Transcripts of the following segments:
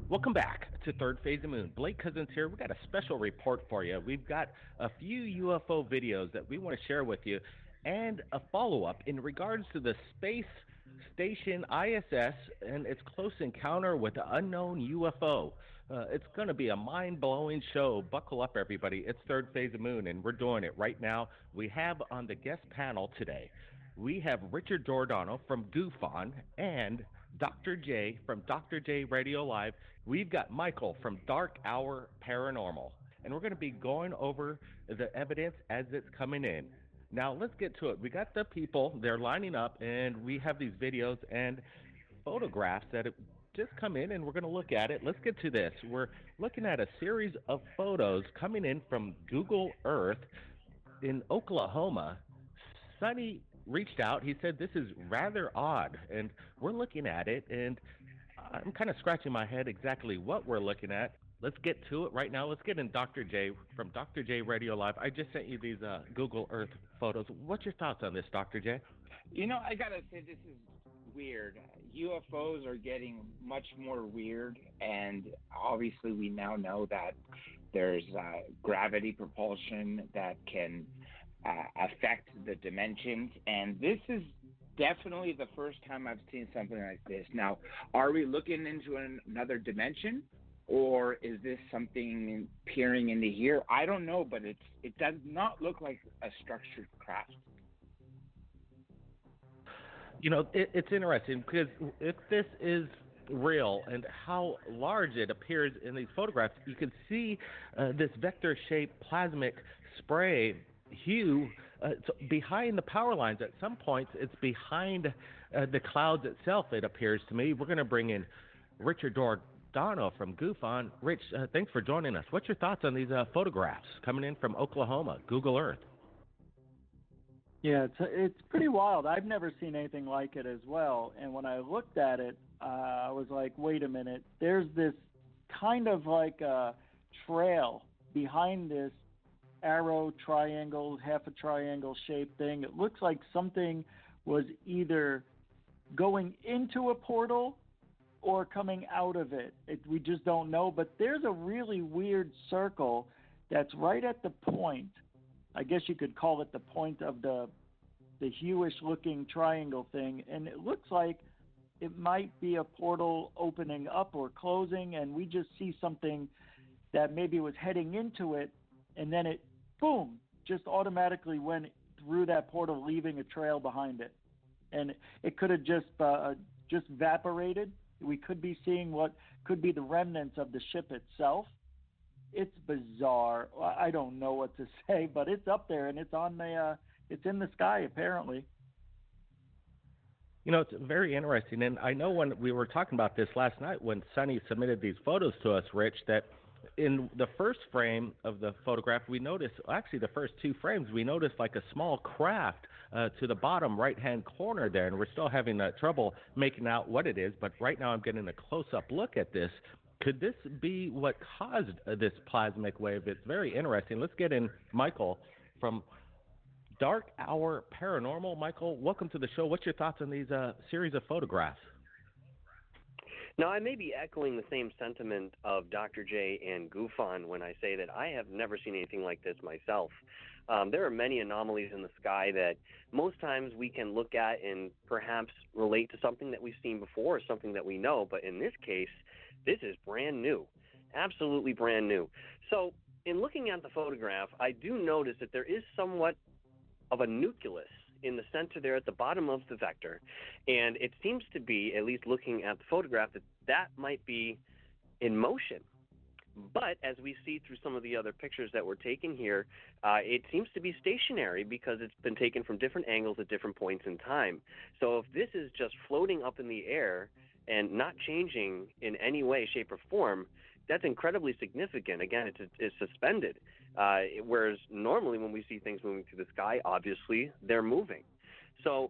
Welcome back to Third Phase of the Moon. Blake Cousins here. We got a special report for you. We've got a few UFO videos that we want to share with you and a follow-up in regards to the space station ISS and its close encounter with the unknown UFO. It's going to be a mind-blowing show. Buckle up, everybody. It's Third Phase of the Moon, and we're doing it right now. We have on the guest panel today, we have Richard Giordano from GoofOn and Dr. J from Dr. J Radio Live. We've got Michael from Dark Hour Paranormal, and we're going to be going over the evidence as it's coming in. Now, let's get to it. We got the people, they're lining up, and we have these videos and photographs that have just come in, and we're going to look at it. Let's get to this. We're looking at a series of photos coming in from Google Earth in Oklahoma. Sonny reached out. He said this is rather odd, and we're looking at it, and I'm kind of scratching my head exactly what we're looking at. Let's get to it right now. Let's get in Dr. J from Dr. J Radio Live. I just sent you these Google Earth photos. What's your thoughts on this, Dr. J? You know, I gotta say this is weird. UFOs are getting much more weird, and obviously we now know that there's gravity propulsion that can affect the dimensions, and this is definitely the first time I've seen something like this. Now, are we looking into another dimension, or is this something peering into here? I don't know, but it does not look like a structured craft. You know, it's interesting because if this is real and how large it appears in these photographs, you can see this vector-shaped plasmic spray hue behind the power lines. At some points, it's behind the clouds itself, it appears to me. We're going to bring in Richard Giordano from GoofOn. Rich, thanks for joining us. What's your thoughts on these photographs coming in from Oklahoma, Google Earth? Yeah, it's pretty wild. I've never seen anything like it as well. And when I looked at it, I was like, wait a minute. There's this kind of like a trail behind this arrow, triangle, half a triangle shaped thing. It looks like something was either going into a portal or coming out of it. We just don't know. But there's a really weird circle that's right at the point. I guess you could call it the point of the hueish looking triangle thing, and it looks like it might be a portal opening up or closing, and we just see something that maybe was heading into it, and then it, boom, just automatically went through that portal, leaving a trail behind it. And it could have just evaporated. We could be seeing what could be the remnants of the ship itself. It's bizarre. I don't know what to say, but it's up there, and it's on the it's in the sky apparently. You know, it's very interesting, and I know when we were talking about this last night when Sonny submitted these photos to us, Rich, that in the first frame of the photograph, we noticed, actually the first two frames, we noticed like a small craft to the bottom right-hand corner there, and we're still having trouble making out what it is, but right now I'm getting a close-up look at this. Could this be what caused this plasmic wave? It's very interesting. Let's get in Michael from Dark Hour Paranormal. Michael, welcome to the show. What's your thoughts on these series of photographs? Now, I may be echoing the same sentiment of Dr. J and GoofOn when I say that I have never seen anything like this myself. There are many anomalies in the sky that most times we can look at and perhaps relate to something that we've seen before or something that we know, but in this case, this is brand new, absolutely brand new. So in looking at the photograph, I do notice that there is somewhat of a nucleus in the center there at the bottom of the vector, and it seems to be, at least looking at the photograph, that might be in motion. But as we see through some of the other pictures that were taken here, it seems to be stationary because it's been taken from different angles at different points in time. So if this is just floating up in the air and not changing in any way, shape, or form, that's incredibly significant. Again, it's suspended, whereas normally when we see things moving through the sky, obviously they're moving. So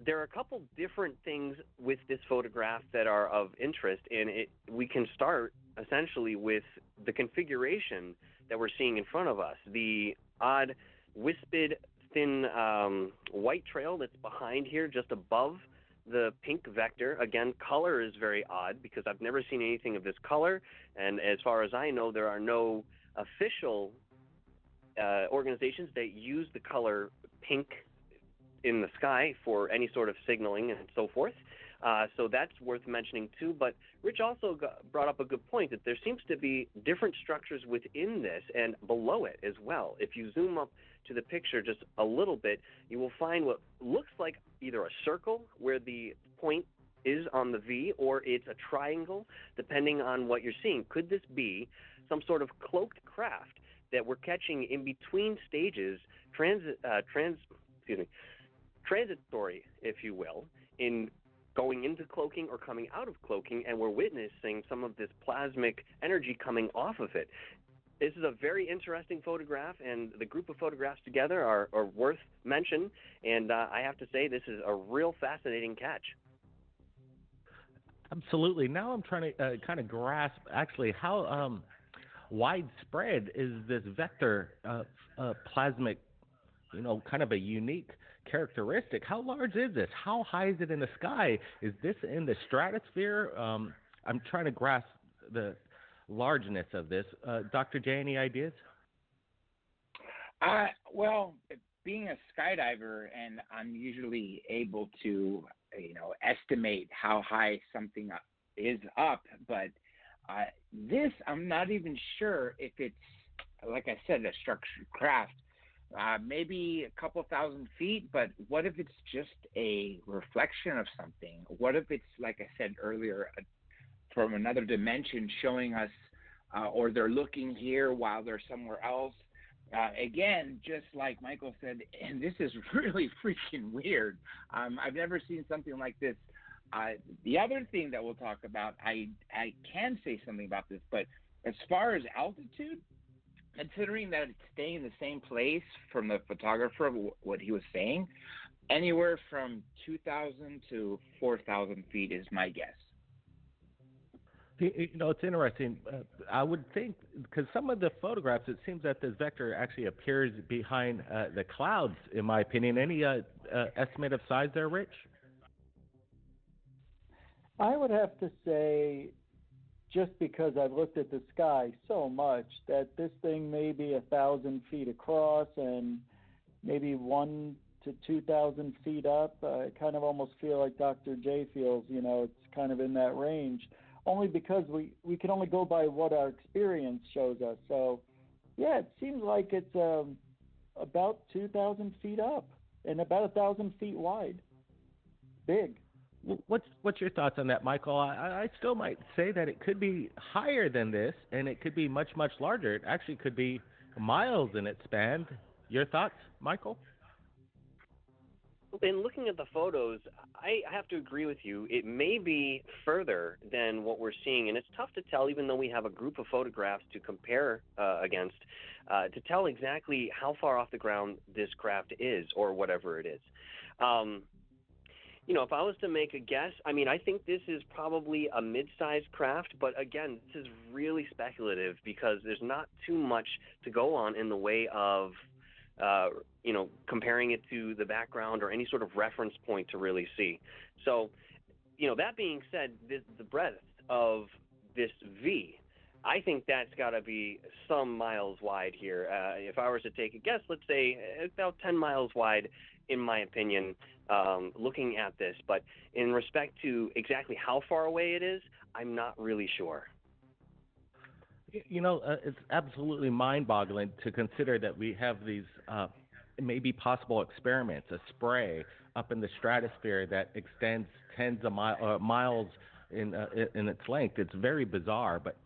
there are a couple different things with this photograph that are of interest, and we can start essentially with the configuration that we're seeing in front of us. The odd, wisped, thin white trail that's behind here, just above the pink vector. Again, color is very odd because I've never seen anything of this color, and as far as I know, there are no official organizations that use the color pink in the sky for any sort of signaling and so forth. So that's worth mentioning too. But Rich also brought up a good point that there seems to be different structures within this and below it as well. If you zoom up to the picture just a little bit, you will find what looks like either a circle where the point is on the V, or it's a triangle, depending on what you're seeing. Could this be some sort of cloaked craft that we're catching in between stages, transitory, if you will, in going into cloaking or coming out of cloaking, and we're witnessing some of this plasmic energy coming off of it? This is a very interesting photograph, and the group of photographs together are worth mention, and I have to say this is a real fascinating catch. Absolutely. Now I'm trying to kind of grasp actually how widespread is this vector plasmic, kind of a unique characteristic. How large is this? How high is it in the sky? Is this in the stratosphere? I'm trying to grasp the largeness of this. Dr. J, any ideas? Well, being a skydiver, and I'm usually able to, estimate how high something is up, but this, I'm not even sure if it's, like I said, a structured craft. Maybe a couple thousand feet, but what if it's just a reflection of something? What if it's, like I said earlier, from another dimension showing us, or they're looking here while they're somewhere else? Again, just like Michael said, and this is really freaking weird. I've never seen something like this. The other thing that we'll talk about, I can say something about this, but as far as altitude, considering that it's staying in the same place from the photographer, what he was saying, anywhere from 2,000 to 4,000 feet is my guess. It's interesting. I would think, because some of the photographs, it seems that this vector actually appears behind the clouds, in my opinion. Any estimate of size there, Rich? I would have to say, just because I've looked at the sky so much, that this thing may be 1,000 feet across and maybe 1,000 to 2,000 feet up. I kind of almost feel like Dr. J feels, it's kind of in that range, only because we can only go by what our experience shows us. So, yeah, it seems like it's about 2,000 feet up and about 1,000 feet wide. Big. What's your thoughts on that, Michael? I still might say that it could be higher than this, and it could be much, much larger. It actually could be miles in its span. Your thoughts, Michael? In looking at the photos, I have to agree with you. It may be further than what we're seeing, and it's tough to tell, even though we have a group of photographs to compare against, to tell exactly how far off the ground this craft is, or whatever it is. If I was to make a guess, I think this is probably a mid-sized craft, but again, this is really speculative because there's not too much to go on in the way of, comparing it to the background or any sort of reference point to really see. So, that being said, the breadth of this V, I think that's got to be some miles wide here. If I were to take a guess, let's say about 10 miles wide, in my opinion, looking at this. But in respect to exactly how far away it is, I'm not really sure. It's absolutely mind-boggling to consider that we have these maybe possible experiments, a spray up in the stratosphere that extends tens of miles in its length. It's very bizarre, but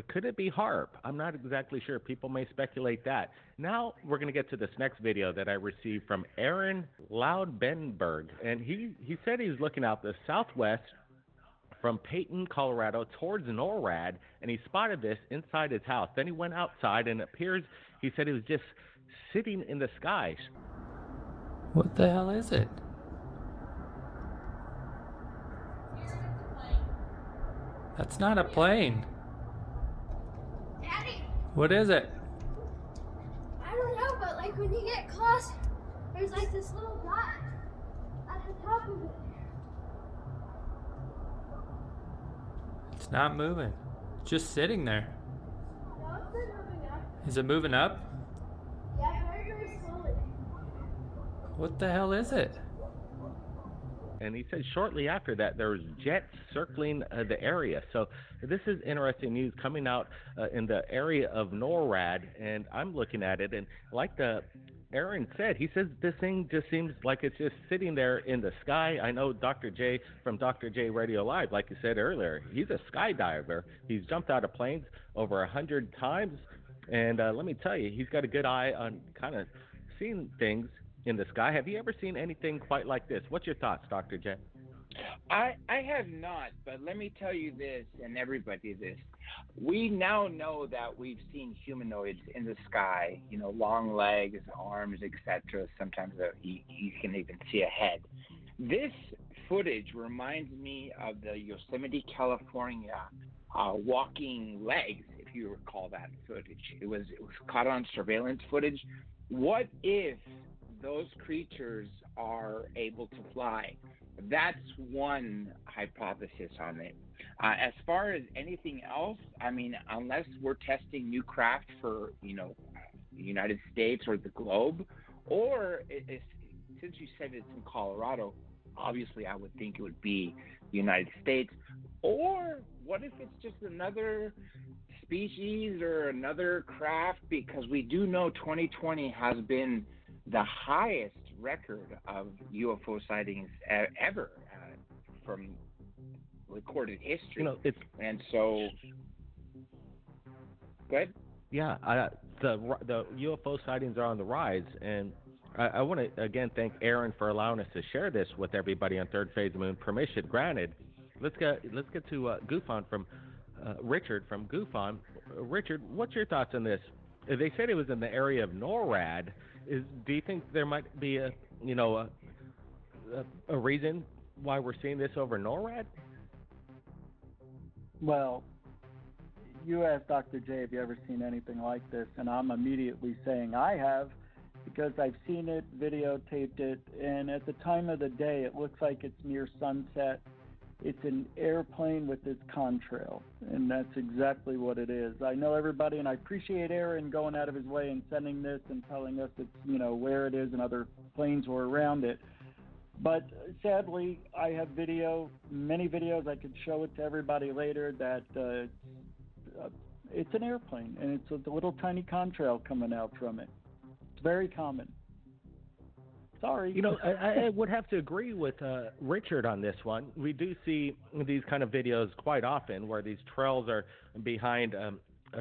could it be HARP? I'm not exactly sure. People may speculate that. Now we're going to get to this next video that I received from Aaron Loudbenberg, and he said he was looking out the southwest from Peyton, Colorado, towards Norad, and he spotted this inside his house. Then he went outside, and it appears, he said, it was just sitting in the sky. What the hell is it? That's not a plane. What is it? I don't know, but like when you get close, there's like this little dot at the top of it. It's not moving. It's just sitting there. No, it's been moving up. Is it moving up? Yeah, very, very slowly. What the hell is it? And he said shortly after that there was jets circling the area. So this is interesting news coming out in the area of Norad, and I'm looking at it, and like Aaron said, he says this thing just seems like it's just sitting there in the sky. I know Dr. J from Dr. J Radio Live, like you said earlier, he's a skydiver. He's jumped out of planes over 100 times, and let me tell you, he's got a good eye on kind of seeing things in the sky. Have you ever seen anything quite like this? What's your thoughts, Dr. J? I have not, but let me tell you this, and everybody this. We now know that we've seen humanoids in the sky, you know, long legs, arms, etc. Sometimes you can even see a head. This footage reminds me of the Yosemite, California walking legs, if you recall that footage. It was caught on surveillance footage. What if those creatures are able to fly? That's one hypothesis on it. As far as anything else, I mean, unless we're testing new craft for, you know, the United States or the globe, or since you said it's in Colorado, obviously I would think it would be the United States. Or what if it's just another species or another craft? Because we do know 2020 has been the highest record of UFO sightings ever from recorded history. You know, it's and so, go ahead. Yeah, the UFO sightings are on the rise, and I want to again thank Aaron for allowing us to share this with everybody on Third Phase of the Moon. Permission granted. Let's get to Goofon from Richard from Goofon. Richard, what's your thoughts on this? They said it was in the area of Norad. Do you think there might be a reason why we're seeing this over NORAD? Well, you asked Dr. J, have you ever seen anything like this? And I'm immediately saying I have, because I've seen it, videotaped it, and at the time of the day, it looks like it's near sunset. It's an airplane with this contrail, and that's exactly what it is. I know everybody, and I appreciate Aaron going out of his way and sending this and telling us it's, you know, where it is and other planes were around it. But sadly, I have many videos. I could show it to everybody later that it's an airplane, and it's a little tiny contrail coming out from it. It's very common. Sorry. You know, I would have to agree with Richard on this one. We do see these kind of videos quite often where these trails are behind a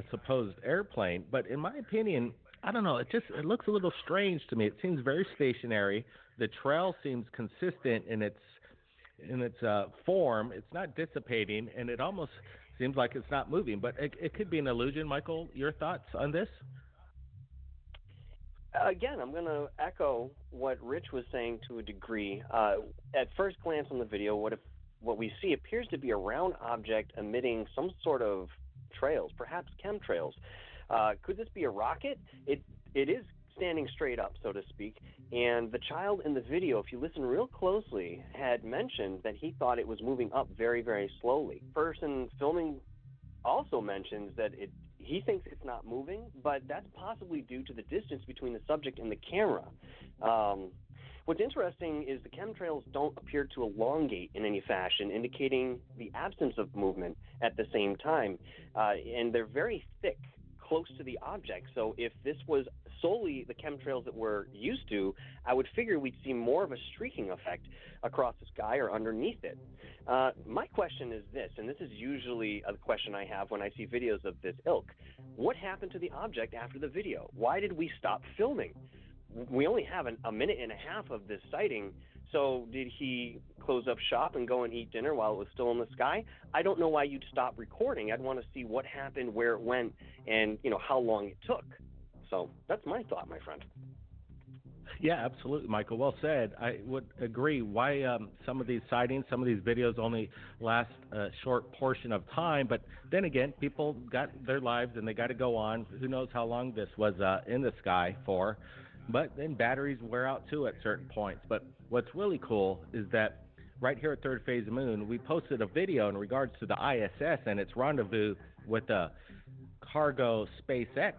supposed airplane. But in my opinion, I don't know. It looks a little strange to me. It seems very stationary. The trail seems consistent in its form. It's not dissipating, and it almost seems like it's not moving. But it could be an illusion. Michael, your thoughts on this? Again, I'm going to echo what Rich was saying to a degree. At first glance on the video, what we see appears to be a round object emitting some sort of trails, perhaps chemtrails. Could this be a rocket? It is standing straight up, so to speak. And the child in the video, if you listen real closely, had mentioned that he thought it was moving up very, very slowly. Person filming also mentions that he thinks it's not moving, but that's possibly due to the distance between the subject and the camera. What's interesting is the chemtrails don't appear to elongate in any fashion, indicating the absence of movement at the same time. And they're very thick, close to the object. So if this was solely the chemtrails that we're used to, I would figure we'd see more of a streaking effect across the sky or underneath it. My question is this, and this is usually a question I have when I see videos of this ilk. What happened to the object after the video? Why did we stop filming? We only have a minute and a half of this sighting, so did he close up shop and go and eat dinner while it was still in the sky? I don't know why you'd stop recording. I'd want to see what happened, where it went, and how long it took. So that's my thought, my friend. Yeah, absolutely, Michael. Well said. I would agree. Why some of these sightings, some of these videos only last a short portion of time, but then again, people got their lives and they got to go on. Who knows how long this was in the sky for? But then batteries wear out too at certain points. But what's really cool is that right here at Third Phase Moon, we posted a video in regards to the ISS and its rendezvous with a cargo SpaceX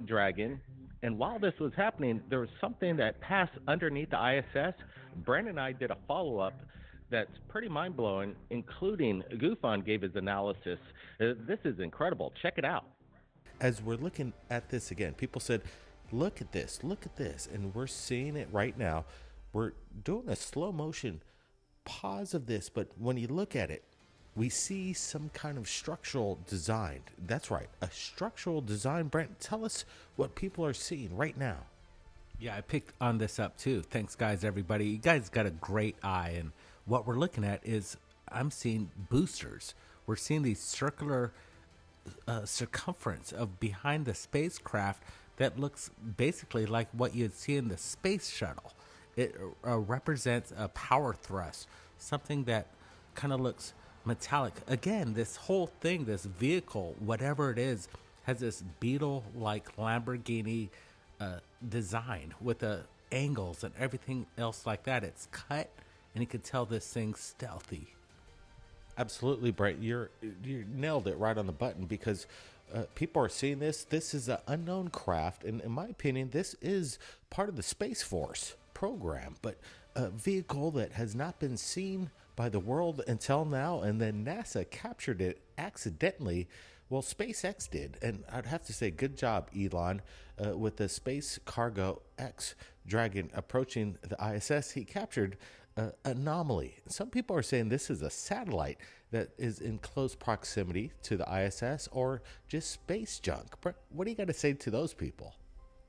Dragon. And while this was happening, there was something that passed underneath the ISS. Brandon and I did a follow up that's pretty mind blowing, including Gufon gave his analysis. This is incredible. Check it out. As we're looking at this again, people said, look at this, and we're seeing it right now. We're doing a slow motion pause of this, but when you look at it, we see some kind of structural design. That's right, a structural design. Brent, tell us what people are seeing right now. Yeah, I picked on this up too. Thanks, guys, everybody. You guys got a great eye, and what we're looking at is I'm seeing boosters. We're seeing these circular circumference of behind the spacecraft that looks basically like what you'd see in the space shuttle. It represents a power thrust, something that kind of looks metallic. Again, this whole thing, this vehicle, whatever it is, has this Beetle-like Lamborghini design with the angles and everything else like that. It's cut, and you can tell this thing's stealthy. Absolutely, Brett. You nailed it right on the button, because people are seeing this. This is an unknown craft, and in my opinion, this is part of the Space Force program, but a vehicle that has not been seen by the world until now, and then NASA captured it accidentally. Well, SpaceX did, and I'd have to say good job, Elon, with the Space Cargo X Dragon approaching the ISS. He captured anomaly. Some people are saying this is a satellite that is in close proximity to the ISS, or just space junk. What do you got to say to those people?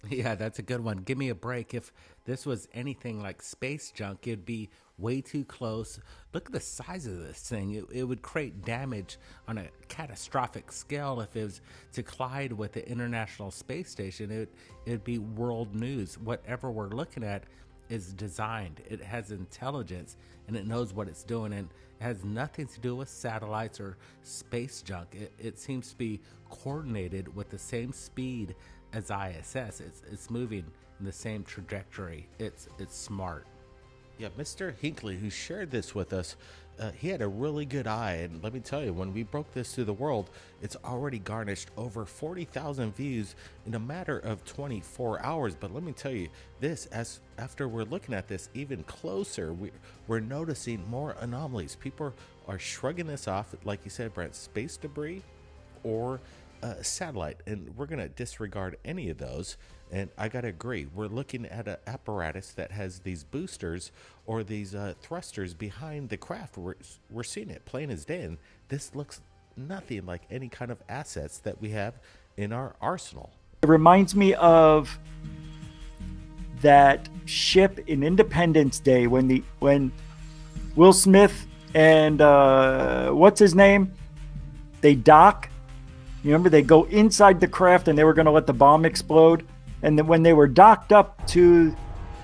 Yeah, that's a good one. Give me a break. If this was anything like space junk, it'd be way too close. Look at the size of this thing. It would create damage on a catastrophic scale if it was to collide with the International Space Station. It'd be world news. Whatever we're looking at is designed. It has intelligence, and it knows what it's doing, and it has nothing to do with satellites or space junk. It seems to be coordinated with the same speed as ISS. It's moving in the same trajectory. It's smart. Yeah, Mr. Hinckley, who shared this with us, he had a really good eye, and let me tell you, when we broke this to the world, it's already garnished over 40,000 views in a matter of 24 hours. But let me tell you, after we're looking at this even closer, we're noticing more anomalies. People are shrugging this off, like you said, Brent, space debris or satellite, and we're going to disregard any of those. And I got to agree, we're looking at an apparatus that has these boosters or these thrusters behind the craft. We're seeing it plain as day, and this looks nothing like any kind of assets that we have in our arsenal. It reminds me of that ship in Independence Day when Will Smith and what's his name, they dock. You remember, they go inside the craft and they were going to let the bomb explode. And then when they were docked up to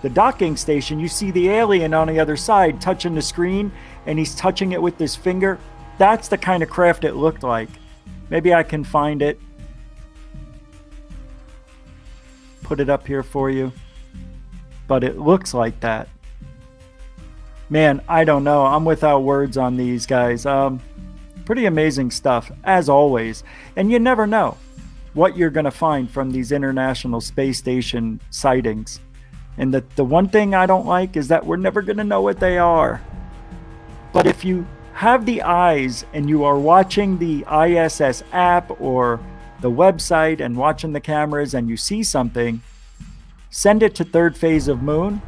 the docking station, you see the alien on the other side touching the screen, and he's touching it with his finger. That's the kind of craft it looked like. Maybe I can find it. Put it up here for you. But it looks like that. Man, I don't know. I'm without words on these guys. Pretty amazing stuff, as always. And you never know what you're going to find from these International Space Station sightings. And the one thing I don't like is that we're never going to know what they are. But if you have the eyes and you are watching the ISS app or the website and watching the cameras and you see something, send it to Third Phase of Moon.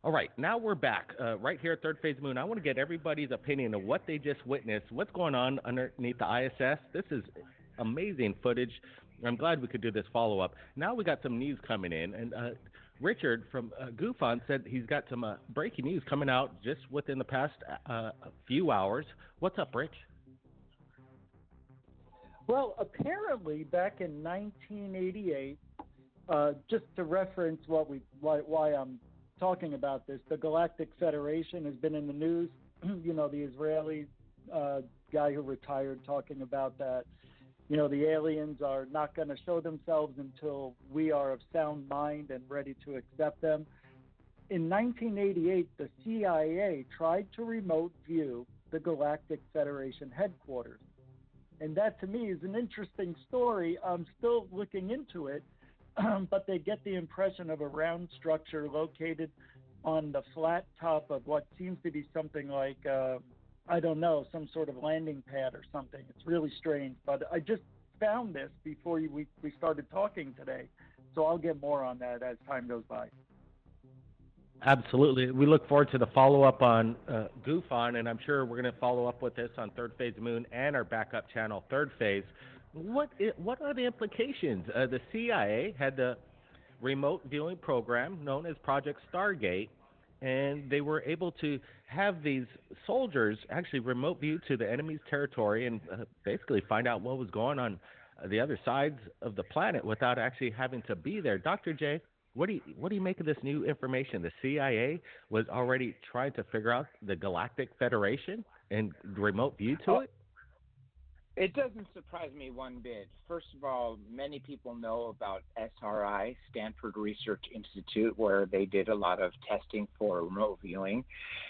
All right, now we're back right here at Third Phase Moon. I want to get everybody's opinion of what they just witnessed, what's going on underneath the ISS. This is amazing footage. I'm glad we could do this follow-up. Now we got some news coming in, and Richard from Gufon said he's got some breaking news coming out just within the past few hours. What's up, Rich? Well, apparently back in 1988, just to reference why I'm talking about this, the Galactic Federation has been in the news. The Israeli guy who retired talking about that. The aliens are not going to show themselves until we are of sound mind and ready to accept them. In 1988, the CIA tried to remote view the Galactic Federation headquarters. And that, to me, is an interesting story. I'm still looking into it, but they get the impression of a round structure located on the flat top of what seems to be something like, I don't know, some sort of landing pad or something. It's really strange, but I just found this before we started talking today, so I'll get more on that as time goes by. Absolutely. We look forward to the follow-up on GoofOn, and I'm sure we're going to follow up with this on Third Phase Moon and our backup channel, Third Phase. What are the implications? The CIA had the remote viewing program known as Project Stargate, and they were able to have these soldiers actually remote view to the enemy's territory and basically find out what was going on the other sides of the planet without actually having to be there. Dr. J, what do you make of this new information? The CIA was already trying to figure out the Galactic Federation and remote view to it? It doesn't surprise me one bit. First of all, many people know about SRI, Stanford Research Institute, where they did a lot of testing for remote viewing.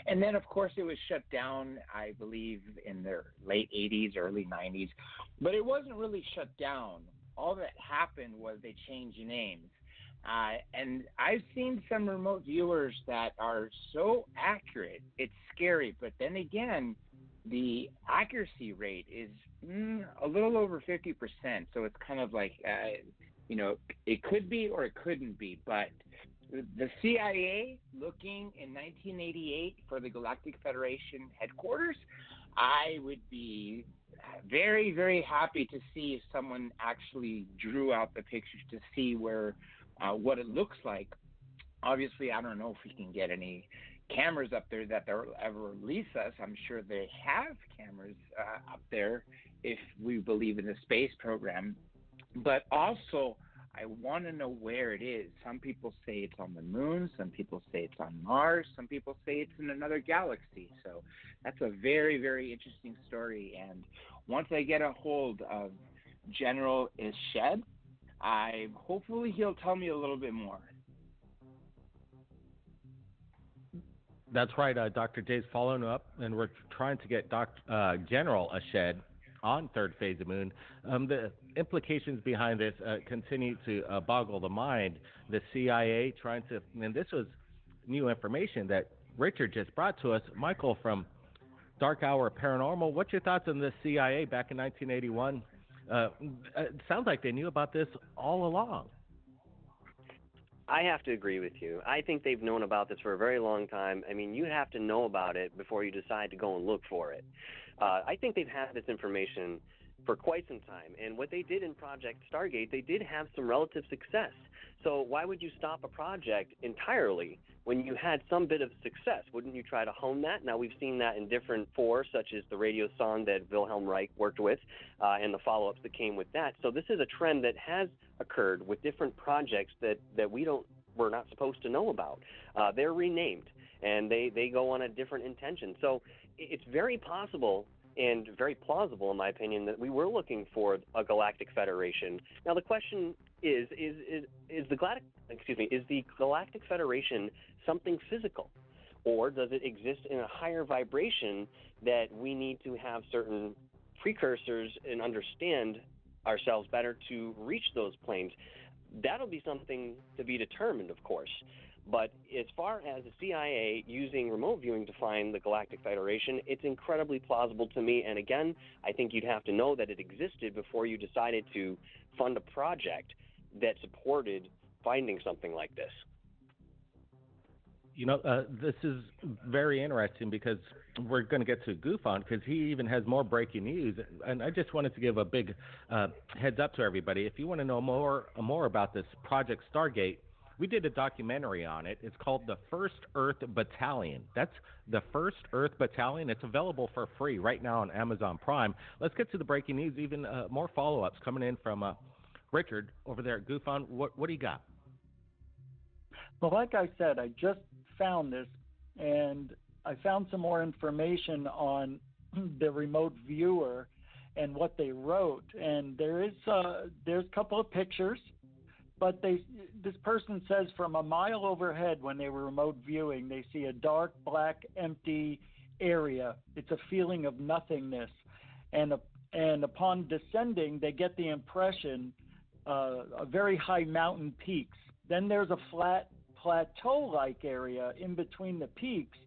And then, of course, it was shut down, I believe, in the late 80s, early 90s. But it wasn't really shut down. All that happened was they changed names. And I've seen some remote viewers that are so accurate, it's scary. But then again, the accuracy rate is a little over 50%. So it's kind of like, it could be or it couldn't be. But the CIA looking in 1988 for the Galactic Federation headquarters, I would be very, very happy to see if someone actually drew out the pictures to see where what it looks like. Obviously, I don't know if we can get any cameras up there that they'll ever release us. I'm sure they have cameras up there if we believe in the space program. But also, I want to know where it is. Some people say it's on the moon. Some people say it's on Mars. Some people say it's in another galaxy. So that's a very, very interesting story. And once I get a hold of General Ished, hopefully he'll tell me a little bit more. That's right. Dr. J's following up, and we're trying to get General Ished on Third Phase of Moon. The implications behind this continue to boggle the mind. The CIA trying to, and this was new information that Richard just brought to us. Michael from Dark Hour Paranormal, what's your thoughts on the CIA back in 1981? It sounds like they knew about this all along. I have to agree with you. I think they've known about this for a very long time. I mean, you have to know about it before you decide to go and look for it. I think they've had this information for quite some time. And what they did in Project Stargate, they did have some relative success. So why would you stop a project entirely when you had some bit of success? Wouldn't you try to hone that? Now, we've seen that in different forms, such as the radio song that Wilhelm Reich worked with and the follow-ups that came with that. So this is a trend that has occurred with different projects that we're not supposed to know about. They're renamed, and they go on a different intention. So it's very possible and very plausible, in my opinion, that we were looking for a galactic federation. Now, the question is the Galactic Federation something physical, or does it exist in a higher vibration that we need to have certain precursors and understand ourselves better to reach those planes? That'll be something to be determined, of course. But as far as the CIA using remote viewing to find the Galactic Federation, it's incredibly plausible to me. And again, I think you'd have to know that it existed before you decided to fund a project that supported finding something like this. You know, this is very interesting because we're going to get to GoofOn because he even has more breaking news. And I just wanted to give a big heads up to everybody. If you want to know more about this Project Stargate, we did a documentary on it. It's called The First Earth Battalion. That's The First Earth Battalion. It's available for free right now on Amazon Prime. Let's get to the breaking news. Even more follow-ups coming in from Richard over there at Goofon, what do you got? Well, like I said, I just found this, and I found some more information on the remote viewer and what they wrote. And there's a couple of pictures, but this person says from a mile overhead when they were remote viewing, they see a dark, black, empty area. It's a feeling of nothingness, and upon descending, they get the impression of very high mountain peaks. Then there's a flat plateau-like area in between the peaks,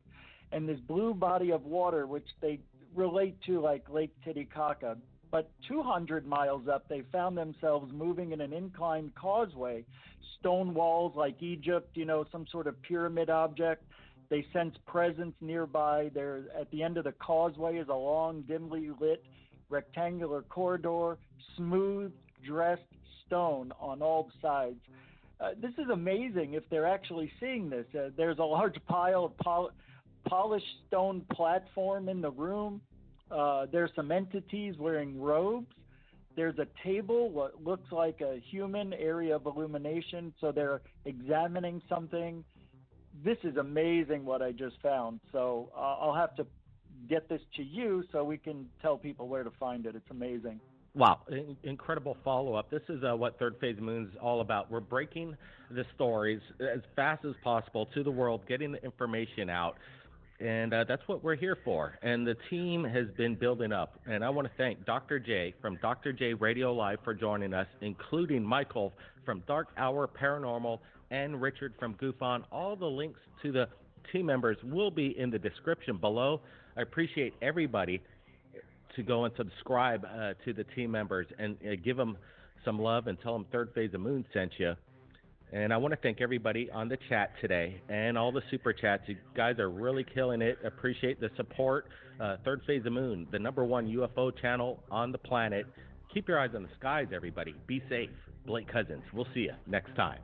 and this blue body of water, which they relate to like Lake Titicaca. But 200 miles up, they found themselves moving in an inclined causeway, stone walls like Egypt, some sort of pyramid object. They sense presence nearby. There, at the end of the causeway is a long, dimly lit rectangular corridor, smooth dressed stone on all sides. This is amazing if they're actually seeing this. There's a large pile of polished stone platform in the room. There's some entities wearing robes. There's a table, what looks like a human area of illumination, so they're examining something. This is amazing what I just found. So I'll have to get this to you so we can tell people where to find it. It's amazing. Wow, incredible follow-up. This is what Third Phase Moon is all about. We're breaking the stories as fast as possible to the world, getting the information out, and that's what we're here for. And the team has been building up, and I want to thank Dr. J from Dr. J Radio Live for joining us, including Michael from Dark Hour Paranormal and Richard from Goofon. All the links to the team members will be in the description below. I appreciate everybody to go and subscribe to the team members and give them some love and tell them Third Phase of Moon sent you. And I want to thank everybody on the chat today and all the super chats. You guys are really killing it. Appreciate the support. Third Phase of Moon, the #1 UFO channel on the planet. Keep your eyes on the skies, everybody. Be safe. Blake Cousins. We'll see you next time.